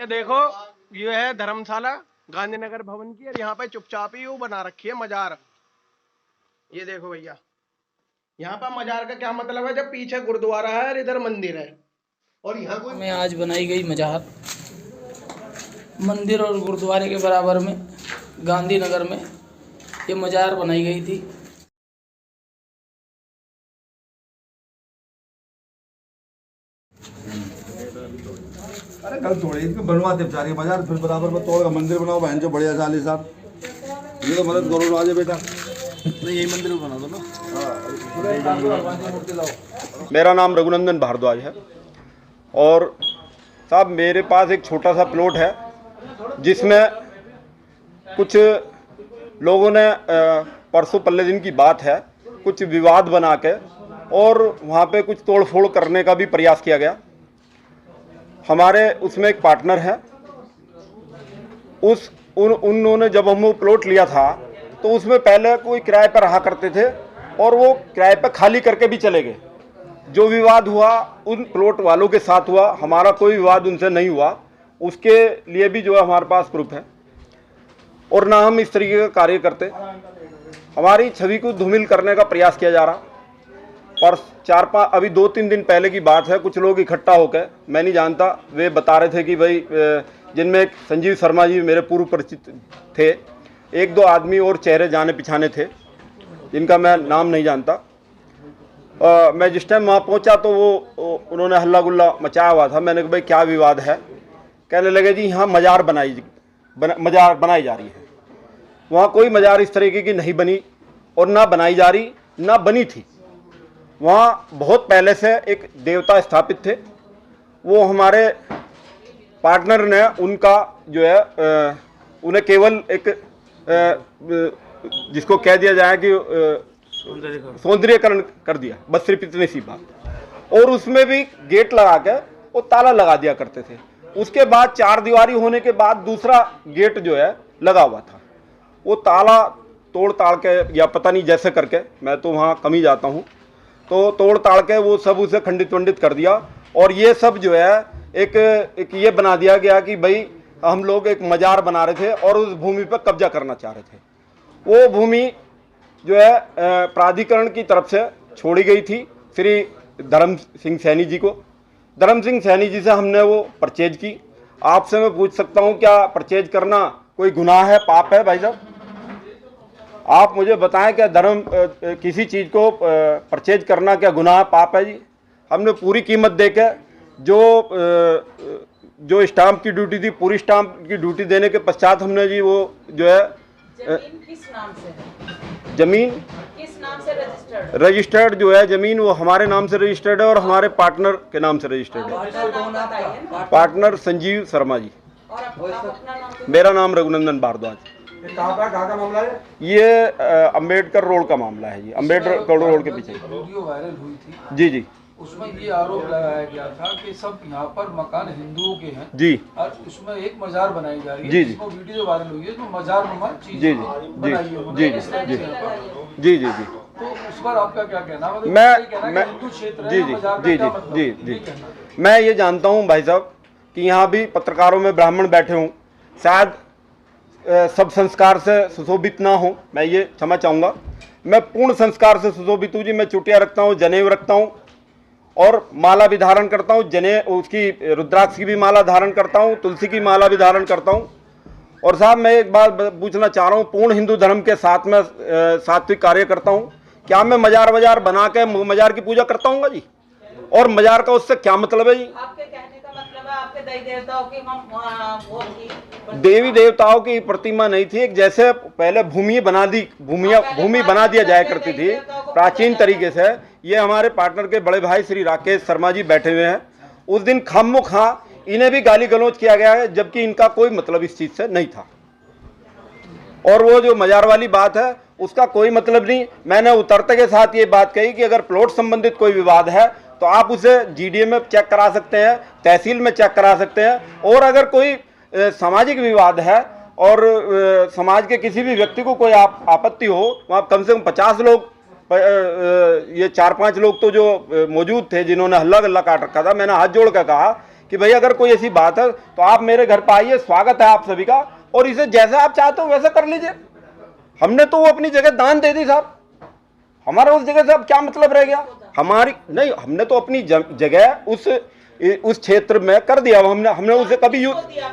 देखो ये है धर्मशाला गांधीनगर भवन की, और यहाँ पे चुपचाप ही वो बना रखी है मजार। ये देखो भैया, यहाँ पर मजार का क्या मतलब है, जब पीछे गुरुद्वारा है और इधर मंदिर है, और यहाँ कोई में आज बनाई गई मजार मंदिर और गुरुद्वारे के बराबर में गांधीनगर में ये मजार बनाई गई थी। अरे कल थोड़ी इसको बनवाते बेचारे बाजार, फिर बराबर में तोड़ का मंदिर बनाओ बहन जो बढ़िया साली साहब। ये तो मदद करो राजे बेटा, नहीं यही मंदिर बना दो ना। मेरा नाम रघुनंदन भारद्वाज है और साहब मेरे पास एक छोटा सा प्लॉट है जिसमें कुछ लोगों ने परसों पल्ले दिन की बात है कुछ विवाद बना के और वहाँ पे कुछ तोड़ फोड़ करने का भी प्रयास किया गया। हमारे उसमें एक पार्टनर है, उन्होंने जब हम वो प्लॉट लिया था तो उसमें पहले कोई किराए पर रहा करते थे और वो किराए पर खाली करके भी चले गए। जो विवाद हुआ उन प्लॉट वालों के साथ हुआ, हमारा कोई विवाद उनसे नहीं हुआ, उसके लिए भी जो है हमारे पास प्रूफ है और ना हम इस तरीके का कार्य करते। हमारी छवि को धूमिल करने का प्रयास किया जा रहा। और अभी 2-3 दिन पहले की बात है, कुछ लोग इकट्ठा होकर, मैं नहीं जानता, वे बता रहे थे कि भाई जिनमें एक संजीव शर्मा जी मेरे पूर्व परिचित थे, 1-2 आदमी और चेहरे जाने पिछाने थे जिनका मैं नाम नहीं जानता। मैं जिस टाइम वहाँ पहुँचा तो उन्होंने हल्ला गुल्ला मचाया हुआ था। मैंने कहा भाई क्या विवाद है? कहने लगे जी यहाँ मजार बनाई जा रही है। वहाँ कोई मजार इस तरीके की नहीं बनी और ना बनाई जा रही ना बनी थी। वहाँ बहुत पहले से एक देवता स्थापित थे। वो हमारे पार्टनर ने उनका जो है उन्हें केवल एक जिसको कह दिया जाए कि सौंदर्यकरण कर दिया, बस सिर्फ इतनी सी बात। और उसमें भी गेट लगा के वो ताला लगा दिया करते थे। उसके बाद 4 दीवारी होने के बाद दूसरा गेट जो है लगा हुआ था। वो ताला तोड़ ताड़ के या पता नहीं जैसे करके, मैं तो वहाँ कम ही जाता हूँ, तो तोड़ ताड़ के वो सब उसे खंडित वंडित कर दिया। और ये सब जो है एक ये बना दिया गया कि भाई हम लोग एक मजार बना रहे थे और उस भूमि पर कब्जा करना चाह रहे थे। वो भूमि जो है प्राधिकरण की तरफ से छोड़ी गई थी श्री धर्म सिंह सैनी जी को। धर्म सिंह सैनी जी से हमने वो परचेज की। आपसे मैं पूछ सकता हूँ क्या परचेज करना कोई गुनाह है, पाप है? भाई साहब आप मुझे बताएं, क्या किसी चीज़ को परचेज करना क्या गुनाह पाप है जी? हमने पूरी कीमत देके जो स्टाम्प की ड्यूटी थी, पूरी स्टाम्प की ड्यूटी देने के पश्चात हमने जी वो जो है जमीन किस नाम से है? जमीन किस नाम से रजिस्टर्ड जो है जमीन वो हमारे नाम से रजिस्टर्ड है और हमारे पार्टनर के नाम से रजिस्टर्ड है। पार्टनर संजीव शर्मा जी। और अपना नाम? मेरा नाम रघुनंदन भारद्वाज। कहाँ का मामला है? ये अम्बेडकर रोड का मामला है जी, अम्बेडकर रोड के पीछे। वीडियो वायरल हुई थी जी जी। उसमें ये आरोप लगाया गया था कि सब यहाँ पर मकान हिंदुओं के हैं जी और उसमें एक मजार बनाई जा रही है। जी जी। जिसको वीडियो वायरल हुई है उसमें मजार नुमा चीज जी जी बनाई है जी उन्होंने। जी जी जी। तो उस पर आपका क्या कहना? मतलब मैं हिंदू क्षेत्र है, जी जी मजार का जी क्या जी मतलब? जी ये जी कहना। मैं ये जानता हूँ भाई साहब कि यहाँ भी पत्रकारों में ब्राह्मण बैठे हों, शायद सब संस्कार से सुशोभित ना हो, मैं ये क्षमा चाहूँगा। मैं पूर्ण संस्कार से सुशोभित हूँ जी। मैं चुटिया रखता हूँ, जनेऊ रखता हूँ और माला भी धारण करता हूँ। उसकी रुद्राक्ष की भी माला धारण करता हूँ, तुलसी की माला भी धारण करता हूँ। और साहब मैं एक बात पूछना चाह रहा हूँ, पूर्ण हिंदू धर्म के साथ में सात्विक कार्य करता हूँ। क्या मैं मजार बना के मजार की पूजा करता हूँ जी? और मजार का उससे क्या मतलब है जी? आपके कहने का मतलब है आपके देवी देवताओं की देवी देवताओं की प्रतिमा नहीं थी। एक जैसे पहले भूमि बना दिया जाया करती थी प्राचीन तरीके से। ये हमारे पार्टनर के बड़े भाई श्री राकेश शर्मा जी बैठे हुए हैं। उस दिन खामोखा इन्हें भी गाली गलौज किया गया है, जबकि इनका कोई मतलब इस चीज से नहीं था। और वो जो मजार वाली बात है उसका कोई मतलब नहीं। मैंने उतरते के साथ ये बात कही कि अगर प्लॉट संबंधित कोई विवाद है तो आप उसे जीडीए में चेक करा सकते हैं, तहसील में चेक करा सकते हैं। और अगर कोई सामाजिक विवाद है और समाज के किसी भी व्यक्ति को कोई आपत्ति हो, वहाँ कम से कम 50 लोग, ये 4-5 लोग तो जो मौजूद थे जिन्होंने हल्ला गल्ला काट रखा था, मैंने हाथ जोड़ कर कहा कि भाई अगर कोई ऐसी बात है तो आप मेरे घर पर आइए, स्वागत है आप सभी का, और इसे जैसा आप चाहते हो वैसा कर लीजिए। हमने तो वो अपनी जगह दान दे दी साहब, हमारा उस जगह से अब क्या मतलब रह गया? हमारी नहीं, हमने तो अपनी जगह उस क्षेत्र में कर दिया। हमने उसे कभी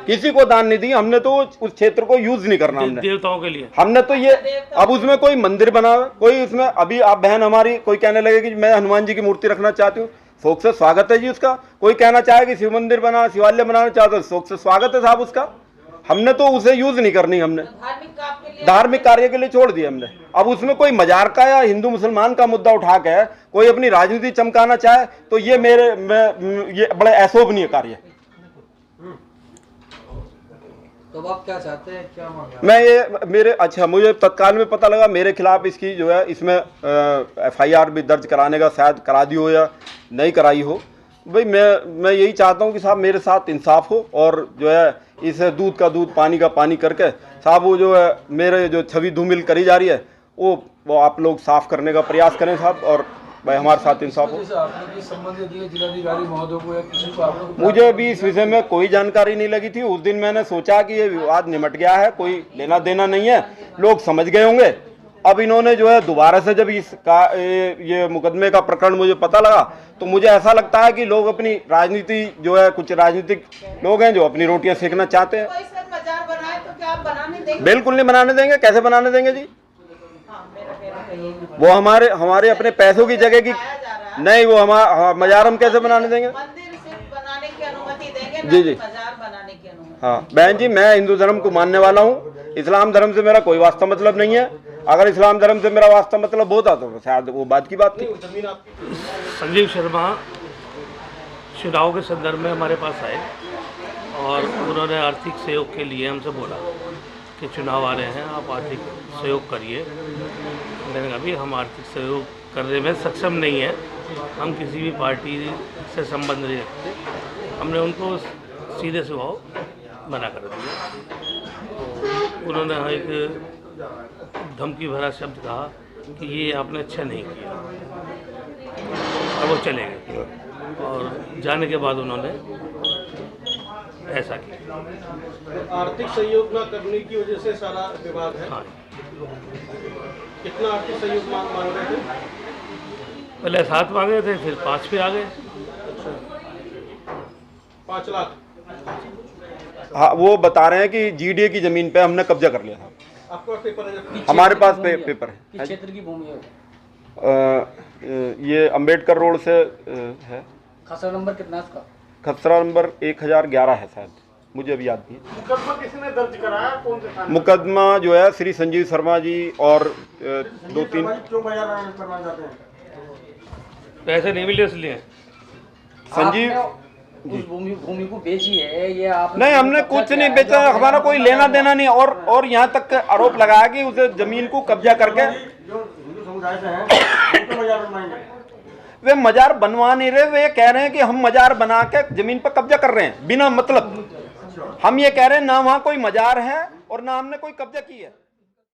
किसी को दान नहीं दी, हमने तो उस क्षेत्र को यूज नहीं करना। हमने देवताओं के लिए हमने तो ये, अब उसमें कोई मंदिर बना, कोई उसमें, अभी आप बहन हमारी कोई कहने लगे कि मैं हनुमान जी की मूर्ति रखना चाहती हूँ, शौक से स्वागत है जी उसका। कोई कहना चाहे कि शिव मंदिर बना, शिवालय बनाना चाहते हो, शौक से स्वागत है साहब उसका। हमने तो उसे यूज नहीं करनी, हमने धार्मिक कार्य के लिए छोड़ दिया हमने। अब उसमें कोई मजार का या हिंदू मुसलमान का मुद्दा उठा के कोई अपनी राजनीति चमकाना चाहे तो ये ये बड़े अशोभनीय कार्य है। तो आप क्या चाहते हैं, क्या मांगे? मैं ये मुझे तत्काल में पता लगा मेरे खिलाफ इसकी जो है इसमें FIR भी दर्ज कराने का, शायद करा दी हो या नहीं कराई हो। भाई मैं यही चाहता हूँ कि साहब मेरे साथ इंसाफ हो, और जो है इस दूध का दूध पानी का पानी करके साहब वो जो है मेरे जो छवि धूमिल करी जा रही है वो आप लोग साफ करने का प्रयास करें साहब, और भाई हमारे साथ इंसाफ हो। मुझे भी इस विषय में कोई जानकारी नहीं लगी थी। उस दिन मैंने सोचा कि ये विवाद निमट गया है, कोई लेना देना नहीं है, लोग समझ गए होंगे। अब इन्होंने जो है दोबारा से जब ये मुकदमे का प्रकरण मुझे पता लगा तो मुझे ऐसा लगता है कि लोग अपनी राजनीति जो है, कुछ राजनीतिक लोग हैं जो अपनी रोटियां सेकना चाहते हैं। मजार बनाए तो क्या आप बनाने देंगे? बिल्कुल नहीं बनाने देंगे। कैसे बनाने देंगे जी? वो हमारे अपने पैसों की जगह की नहीं, वो मजार हम कैसे बनाने देंगे? मंदिर सिर्फ बनाने की अनुमति देंगे, जी जी, मजार बनाने की अनुमति। हाँ बहन जी, मैं हिंदू धर्म को मानने वाला हूँ, इस्लाम धर्म से मेरा कोई वास्ता मतलब नहीं है। अगर इस्लाम धर्म से मेरा वास्ता मतलब होता तो शायद वो बात की बात थी। संजीव शर्मा चुनाव के संदर्भ में हमारे पास आए और उन्होंने आर्थिक सहयोग के लिए हमसे बोला कि चुनाव आ रहे हैं, आप आर्थिक सहयोग करिए। मैंने कहा भी हम आर्थिक सहयोग करने में सक्षम नहीं हैं, हम किसी भी पार्टी से संबंध नहीं रखते। हमने उनको सीधे स्वभाव मना कर दिया। उन्होंने एक धमकी भरा शब्द कहा कि ये आपने अच्छा नहीं किया, और वो चले गए। और जाने के बाद उन्होंने ऐसा किया। आर्थिक सहयोग न करने की वजह से सारा विवाद है। हाँ, कितना आर्थिक सहयोग मांग रहे थे? पहले 7 मांगे थे, फिर 5 पे आ गए। 5 लाख। हाँ, वो बता रहे हैं कि GDA की जमीन पे हमने कब्जा कर लिया था। आपके पास पेपर है? हमारे पास पेपर है। किस क्षेत्र की भूमि है? ये अंबेडकर रोड से है। खसरा नंबर कितना है उसका? खसरा नंबर 1011 है शायद, मुझे अभी याद नहीं। मुकदमा किसने दर्ज कराया? कौन से थाने? मुकदमा जो है श्री संजीव शर्मा जी और 2-3। क्यों बाजार करना चाहते हैं? पैसे नहीं मिले इसलिए। संजीव उस भूमि को बेची है ये आप? नहीं, हमने कुछ नहीं बेचा, हमारा कोई लेना देना नहीं। और यहाँ तक आरोप लगाया कि उसे जमीन को कब्जा करके जो हिंदू समुदाय से हैं उनको बाजार बनवाएंगे। वे मजार बनवा नहीं रहे, वे कह रहे हैं कि हम मजार बना के जमीन पर कब्जा कर रहे हैं बिना मतलब। हम ये कह रहे हैं ना वहाँ कोई मजार है और ना हमने कोई कब्जा की है।